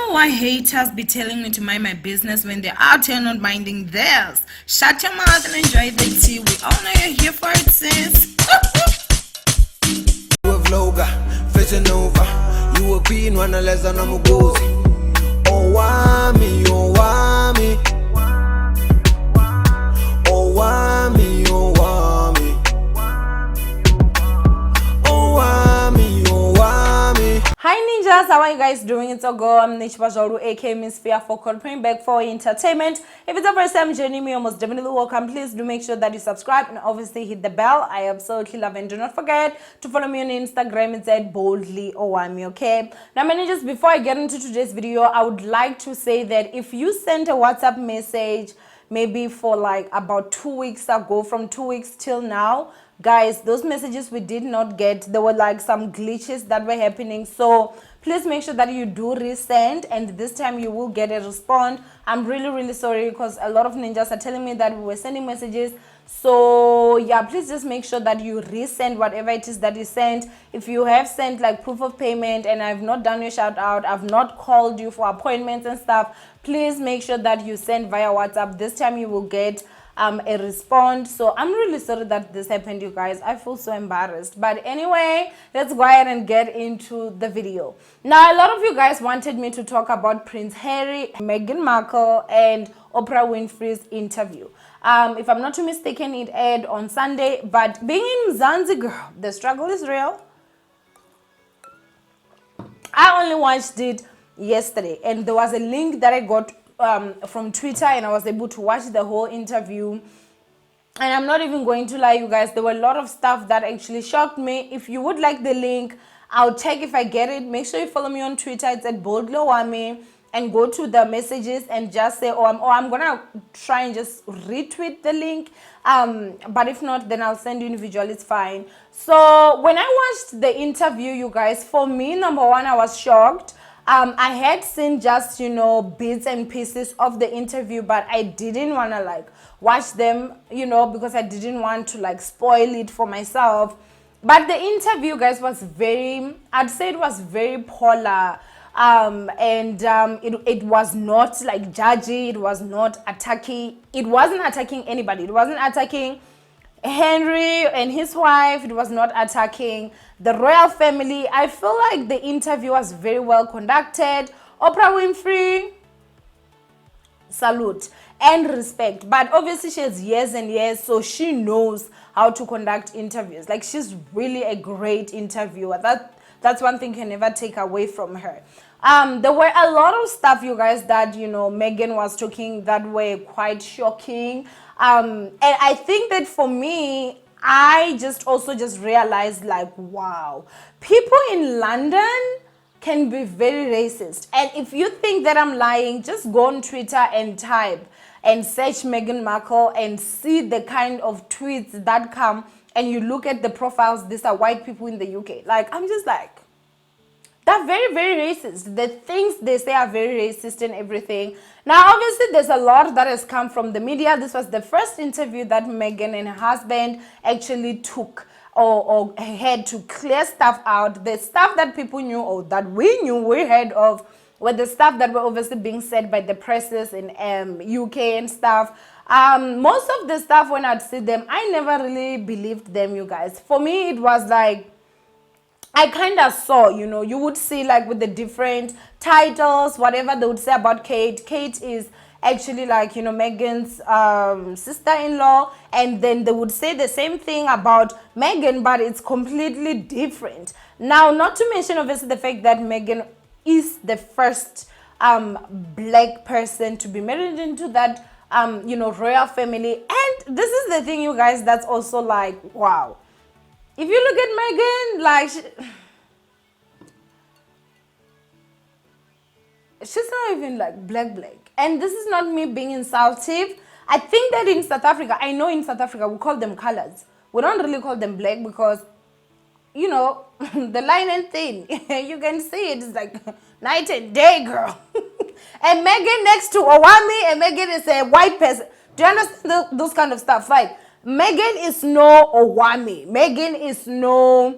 know why haters be telling me to mind my business when they're out here not minding theirs. Shut your mouth and enjoy the tea. We all know you're here for it, sis. With Loga, fishing over. You a queen, wanna less than I'm a gozy. Owamie, Owamie. Owamie, Owamie. Owamie, Owamie. Hi ninjas, how are you guys doing? It's Ogo, I'm Nichbajaru aka Miss Fear for bring back for entertainment. If it's the first time joining me, you're most definitely welcome. Please do make sure that you subscribe and obviously hit the bell. I absolutely love it. And do not forget to follow me on Instagram. It's at boldly Owamie, okay? Now ninjas, before I get into today's video, I would like to say that if you sent a WhatsApp message maybe for like about 2 weeks ago, from 2 weeks till now, guys, those messages we did not get. There were like some glitches that were happening, so please make sure that you do resend, and this time you will get a response. I'm really sorry because a lot of ninjas are telling me that we were sending messages. So yeah, please just make sure that you resend whatever it is that you sent. If you have sent like proof of payment and I've not done your shout out, I've not called you for appointments and stuff, please make sure that you send via WhatsApp. This time you will get a response. So I'm really sorry that this happened, you guys. I feel so embarrassed, but anyway, let's go ahead and get into the video. Now, a lot of you guys wanted me to talk about Prince Harry, Meghan Markle and Oprah Winfrey's interview. If I'm not too mistaken, it aired on Sunday, but being in Zanzibar, the struggle is real. I only watched it yesterday, and there was a link that I got from Twitter, and I was able to watch the whole interview. And I'm not even going to lie, you guys, there were a lot of stuff that actually shocked me. If you would like the link, I'll check if I get it. Make sure you follow me on Twitter. It's at boldly Owamie, and go to the messages and just say, I'm gonna try and just retweet the link, but if not, then I'll send you individual. It's fine. So when I watched the interview, you guys, for me, number one, I was shocked. I had seen just, bits and pieces of the interview, but I didn't want to like watch them, because I didn't want to like spoil it for myself. But the interview, guys, was I'd say it was very polar. It was not like judgy. It was not attacking. It wasn't attacking anybody. It wasn't attacking Henry and his wife. It was not attacking the royal family. I feel like the interview was very well conducted. Oprah Winfrey, salute and respect, but obviously she has years and years, so she knows how to conduct interviews. Like, she's really a great interviewer. That's one thing you can never take away from her. There were a lot of stuff, you guys, that Meghan was talking that were quite shocking. And I think that for me, I just realized, like, wow, people in London can be very racist. And if you think that I'm lying, just go on Twitter and type and search Meghan Markle and see the kind of tweets that come, and you look at the profiles. These are white people in the UK. Like, I'm just like, they're very racist. The things they say are very racist and everything. Now, obviously, there's a lot that has come from the media. This was the first interview that Meghan and her husband actually took or had to clear stuff out. The stuff that people knew or that we knew, we heard of, were the stuff that were obviously being said by the presses in UK and stuff. Most of the stuff, when I'd see them, I never really believed them, you guys. For me, it was like, I kind of saw, you would see like with the different titles, whatever they would say about Kate. Kate is actually like, Meghan's sister-in-law. And then they would say the same thing about Meghan, but it's completely different. Now, not to mention, obviously, the fact that Meghan is the first black person to be married into that, royal family. And this is the thing, you guys, that's also like, wow. If you look at Meghan, like, she's not even like black. And this is not me being insultive. I think that in South Africa, I know in South Africa, we call them colors. We don't really call them black because, the line and thin. You can see it. It's like night and day, girl. And Meghan next to Owamie, and Meghan is a white person. Do you understand those kind of stuff? Like, Meghan is no Owamie. Meghan is no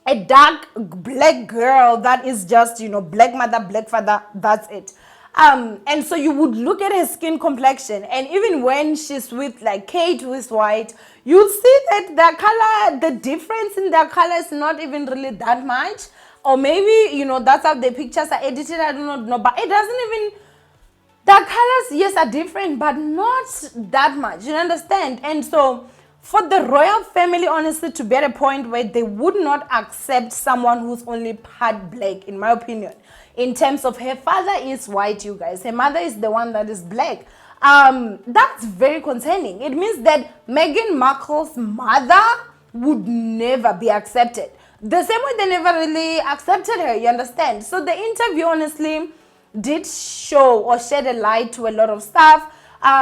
a dark black girl that is just, black mother, black father, that's it. And so you would look at her skin complexion, and even when she's with like Kate, who is white, you'll see that the difference in their color is not even really that much. Or maybe, that's how the pictures are edited, I do not know, but it doesn't even, the colors, yes, are different, but not that much, you understand? And so for the royal family, honestly, to be at a point where they would not accept someone who's only part black, in my opinion, in terms of her father is white, you guys, her mother is the one that is black, that's very concerning. It means that Meghan Markle's mother would never be accepted. The same way they never really accepted her, you understand? So the interview, honestly, did show or shed a light to a lot of stuff.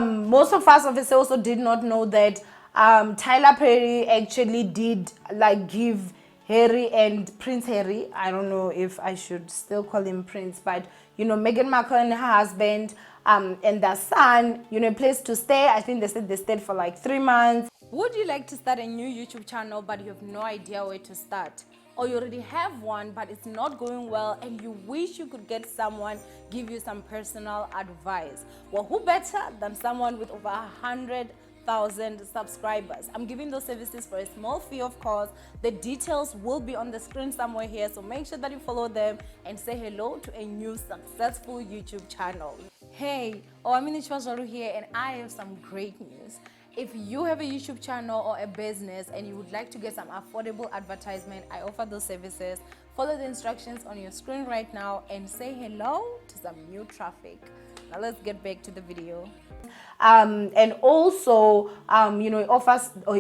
Most of us obviously also did not know that Tyler Perry actually did like give Harry and Prince Harry, I don't know if I should still call him Prince, but Meghan Markle and her husband and their son, a place to stay. I think they said they stayed for like 3 months. Would you like to start a new YouTube channel but you have no idea where to start? Or you already have one but it's not going well and you wish you could get someone give you some personal advice? Well, who better than someone with over 100,000 subscribers? I'm giving those services for a small fee, of course. The details will be on the screen somewhere here, so make sure that you follow them and say hello to a new successful YouTube channel. Hey, Owamie here, and I have some great news. If you have a YouTube channel or a business and you would like to get some affordable advertisement, I offer those services. Follow the instructions on your screen right now and say hello to some new traffic. Now let's get back to the video. And also, he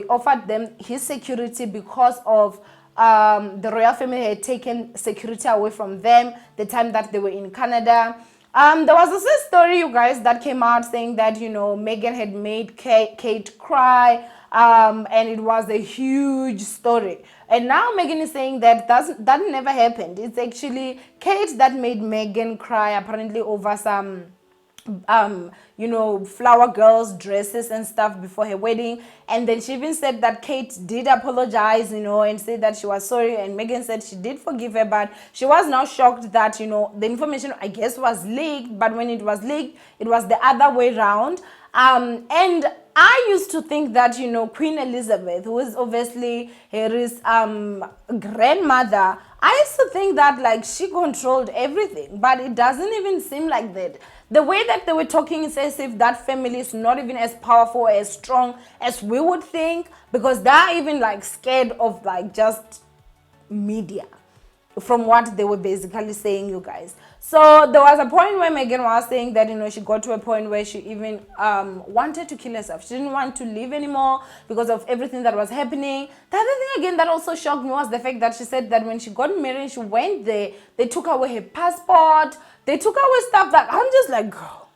offered them his security because of the royal family had taken security away from them the time that they were in Canada. There was also a story, you guys, that came out saying that, Meghan had made Kate cry, and it was a huge story. And now Meghan is saying that that never happened. It's actually Kate that made Meghan cry, apparently over some flower girls dresses and stuff before her wedding. And then she even said that Kate did apologize, and said that she was sorry, and Meghan said she did forgive her, but she was now shocked that the information, I guess, was leaked. But when it was leaked, it was the other way around. And I used to think that Queen Elizabeth, who is obviously Harry's grandmother, I used to think that like she controlled everything, but it doesn't even seem like that. The way that they were talking is as if that family is not even as powerful, as strong as we would think, because they're even like scared of like just media, from what they were basically saying, you guys. So there was a point where Meghan was saying that she got to a point where she even wanted to kill herself. She didn't want to live anymore because of everything that was happening. The other thing again that also shocked me was the fact that she said that when she got married, she went there, they took away her passport, they took away stuff that I'm just like, girl,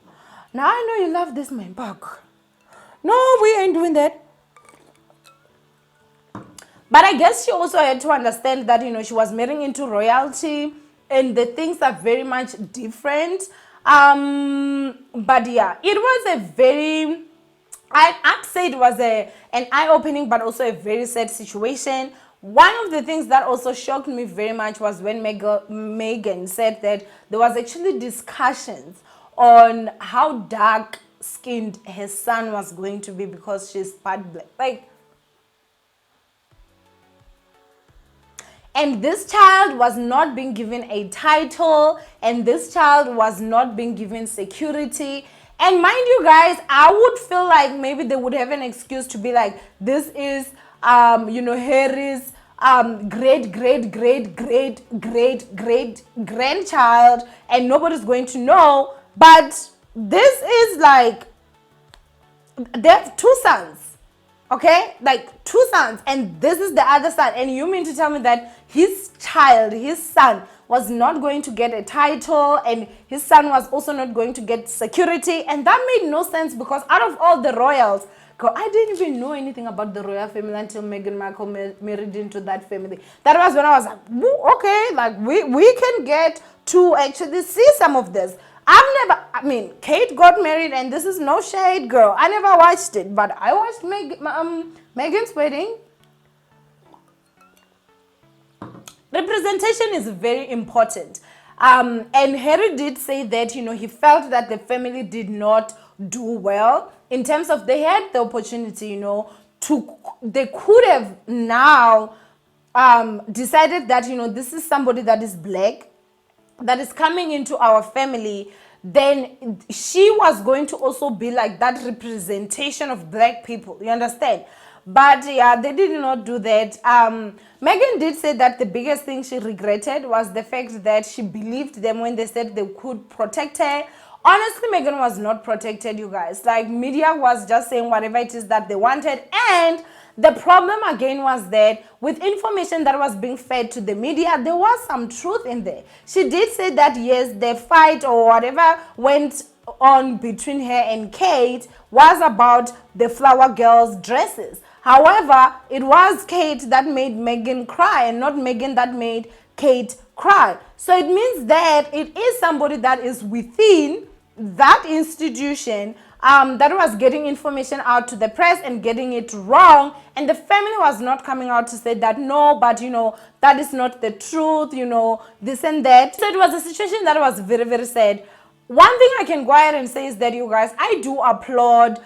now I know you love this man, but no, we ain't doing that. But I guess she also had to understand that, she was marrying into royalty and the things are very much different. But yeah, it was a very, I'd say it was an eye-opening but also a very sad situation. One of the things that also shocked me very much was when Meghan said that there was actually discussions on how dark-skinned her son was going to be because she's part black. Like, and this child was not being given a title, and this child was not being given security. And mind you guys, I would feel like maybe they would have an excuse to be like, this is, Harry's great grandchild, and nobody's going to know. But this is like, they have 2 sons. Okay, like 2 sons, and this is the other son, and you mean to tell me that his son was not going to get a title, and his son was also not going to get security? And that made no sense, because out of all the royals, girl, I didn't even know anything about the royal family until Meghan Markle married into that family. That was when I was like, okay, like we can get to actually see some of this. Kate got married, and this is no shade, girl. I never watched it, but I watched Meghan's wedding. representation is very important. And Harry did say that, he felt that the family did not do well in terms of they had the opportunity, they could have now decided that, this is somebody that is black, that is coming into our family. Then she was going to also be like that representation of black people, you understand? But yeah, they did not do that. Meghan did say that the biggest thing she regretted was the fact that she believed them when they said they could protect her. Honestly, Meghan was not protected, you guys. Like, media was just saying whatever it is that they wanted. And the problem again was that with information that was being fed to the media, there was some truth in there. She did say that, yes, the fight or whatever went on between her and Kate was about the flower girls' dresses. However, it was Kate that made Meghan cry and not Meghan that made Kate cry. So it means that it is somebody that is within that institution that was getting information out to the press and getting it wrong, and the family was not coming out to say that no, but that is not the truth, this and that. So it was a situation that was very, very sad. One thing I can go ahead and say is that, you guys, I do applaud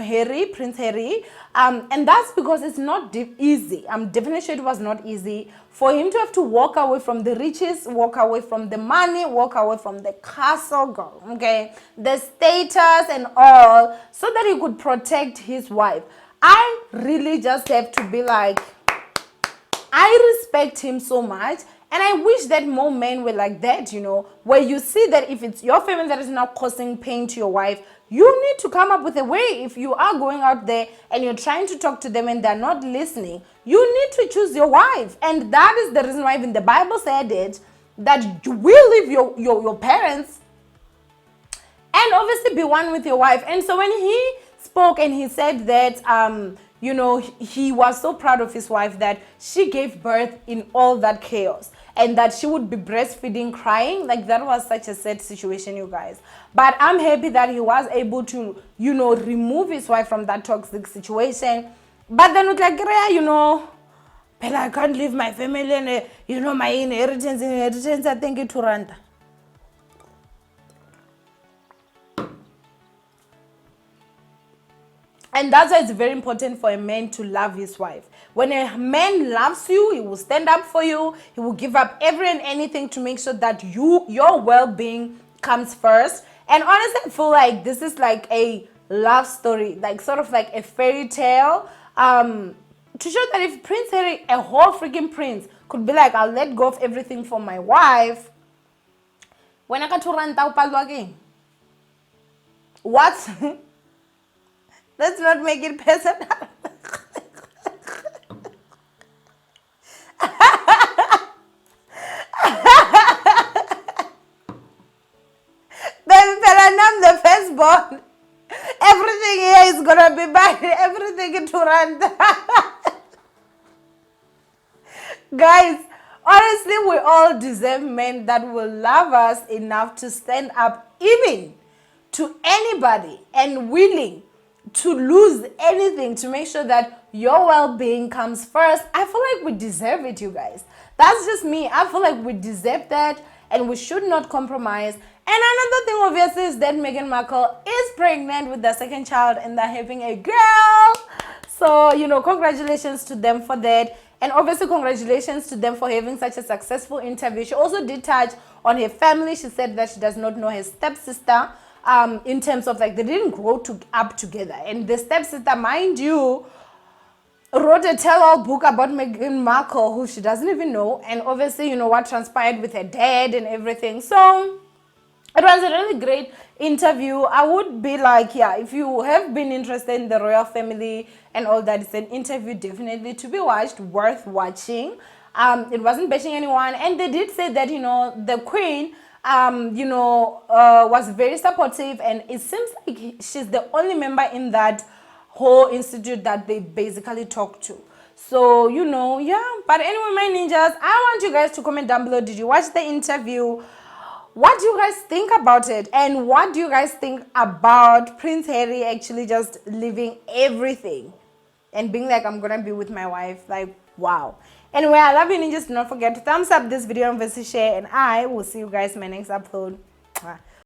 Harry, Prince Harry, and that's because it's not easy. I'm definitely sure it was not easy for him to have to walk away from the riches, walk away from the money, walk away from the castle, girl, okay, the status and all, so that he could protect his wife. I really just have to be like, I respect him so much. And I wish that more men were like that, where you see that if it's your family that is now causing pain to your wife, you need to come up with a way. If you are going out there and you're trying to talk to them and they're not listening, you need to choose your wife. And that is the reason why even the Bible said it, that you will leave your parents and obviously be one with your wife. And so when he spoke and he said that, he was so proud of his wife that she gave birth in all that chaos and that she would be breastfeeding, crying. Like, that was such a sad situation, you guys. But I'm happy that he was able to, remove his wife from that toxic situation. But then with like, but I can't leave my family and, my inheritance, I think it to run. And that's why it's very important for a man to love his wife. When a man loves you, he will stand up for you. He will give up every and anything to make sure that your well-being comes first. And honestly, I feel like this is like a love story, like sort of like a fairy tale. To show that if Prince Harry, a whole freaking prince, could be like, I'll let go of everything for my wife. When I got to run again, what? Let's not make it personal. Baby, I'm the firstborn. Everything here is gonna be bad. Everything to run. Guys, honestly, we all deserve men that will love us enough to stand up even to anybody and willing to lose anything to make sure that your well-being comes first. I feel like we deserve it, you guys. That's just me. I feel like we deserve that and we should not compromise. And another thing, obviously, is that Meghan Markle is pregnant with their second child and they're having a girl. So, congratulations to them for that. And obviously, congratulations to them for having such a successful interview. She also did touch on her family. She said that she does not know her stepsister. In terms of like they didn't grow up together, and the stepsister, mind you, wrote a tell-all book about Meghan Markle, who she doesn't even know, and obviously what transpired with her dad and everything. So it was a really great interview. I would be like, yeah, if you have been interested in the royal family and all that, it's an interview definitely to be watched, worth watching. It wasn't bashing anyone, and they did say that the Queen was very supportive, and it seems like she's the only member in that whole institute that they basically talk to. So, yeah. But anyway, my ninjas, I want you guys to comment down below. Did you watch the interview? What do you guys think about it? And what do you guys think about Prince Harry actually just leaving everything and being like, I'm gonna be with my wife? Like, wow. Anyway, I love you ninjas. Do not forget to thumbs up this video and share, and I will see you guys in my next upload. Mwah.